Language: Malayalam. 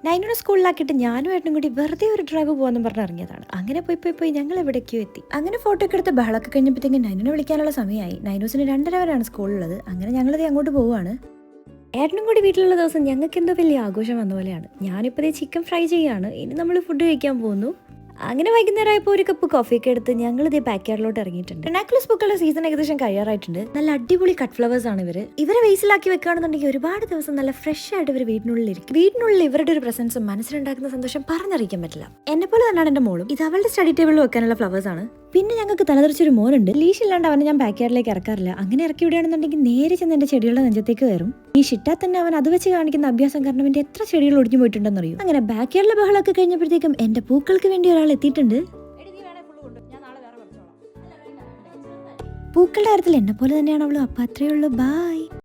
നൈനോടെ സ്കൂളിലാക്കിയിട്ട് ഞാനും ഏട്ടനും കൂടി വെറുതെ ഒരു ഡ്രൈവ് പോകാമെന്ന് പറഞ്ഞ് ഇറങ്ങിയതാണ്. അങ്ങനെ പോയി ഞങ്ങൾ എവിടേക്കോ എത്തി. അങ്ങനെ ഫോട്ടോ ഒക്കെ എടുത്ത് ബഹളൊക്കെ കഴിഞ്ഞപ്പോഴത്തേക്കും നൈനോനെ വിളിക്കാനുള്ള സമയമായി. നൈനോസിന് 2:30 വരെയാണ് സ്കൂളിലുള്ളത്. അങ്ങനെ ഞങ്ങളത് അങ്ങോട്ട് പോവുകയാണ്. ഏട്ടനും കൂടി വീട്ടിലുള്ള ദിവസം ഞങ്ങൾക്ക് എന്തോ വലിയ ആഘോഷം വന്ന പോലെയാണ്. ഞാനിപ്പോൾ ചിക്കൻ ഫ്രൈ ചെയ്യുകയാണ്. ഇനി നമ്മൾ ഫുഡ് കഴിക്കാൻ പോകുന്നു. അങ്ങനെ വൈകുന്നേരമായപ്പോൾ ഒരു കപ്പ് കോഫിയൊക്കെ എടുത്ത് ഞങ്ങൾ ഇതേ ബാക്ക് യാർഡിലോട്ട് ഇറങ്ങിയിട്ടുണ്ട്. നെക്ലസ് പൂക്കളുടെ സീസൺ ഏകദേശം കഴിയാറായിട്ടുണ്ട്. നല്ല അടിപൊളി കട്ട് ഫ്ലവേഴ്സ് ആണ് ഇവരെ വെയിസിലാക്കി വെക്കുകയാണെന്നുണ്ടെങ്കിൽ ഒരുപാട് ദിവസം നല്ല ഫ്രഷ് ആയിട്ട് ഇവർ വീടിനുള്ളിൽ ഇവരുടെ ഒരു പ്രസൻസ് മനസ്സിലുണ്ടാക്കുന്ന സന്തോഷം പറഞ്ഞറിയിക്കാൻ പറ്റില്ല. എന്നെ പോലെ തന്നെയാണ് എന്റെ മോളും. ഇത് അവളുടെ സ്റ്റഡി ടേബിളിൽ വെക്കാനുള്ള ഫ്ലവേഴ്സ് ആണ്. പിന്നെ ഞങ്ങൾക്ക് തലതെറിച്ചൊരു മോനുണ്ട്. ലീഷ് ഇല്ലാണ്ട് അവനെ ഞാൻ ബാക്ക് യാർഡിലേക്ക് ഇറക്കാറില്ല. അങ്ങനെ ഇറക്കി വിടുകയാണെന്നുണ്ടെങ്കിൽ നേരെ ചെന്ന് എന്റെ ചെടികളുടെ നെഞ്ചത്തേക്ക് കയറും. ഈ ഷിട്ടാ തന്നെ അവൻ അത് വെച്ച് കാണിക്കുന്ന അഭ്യാസം കാരണം എന്റെ എത്ര ചെടികൾ ഒടിഞ്ഞു പോയിട്ടുണ്ടെന്ന് അറിയും. അങ്ങനെ ബാക്ക് യാർഡിലെ ബഹളമൊക്കെ കഴിഞ്ഞപ്പോഴത്തേക്കും എന്റെ പൂക്കൾക്ക് വേണ്ടി ഒരാൾ എത്തിയിട്ടുണ്ട്. പൂക്കളുടെ കാര്യത്തിൽ എന്നെ പോലെ തന്നെയാണ് അവളും. അപ്പൊ അത്രയേ ഉള്ളൂ. ബൈ.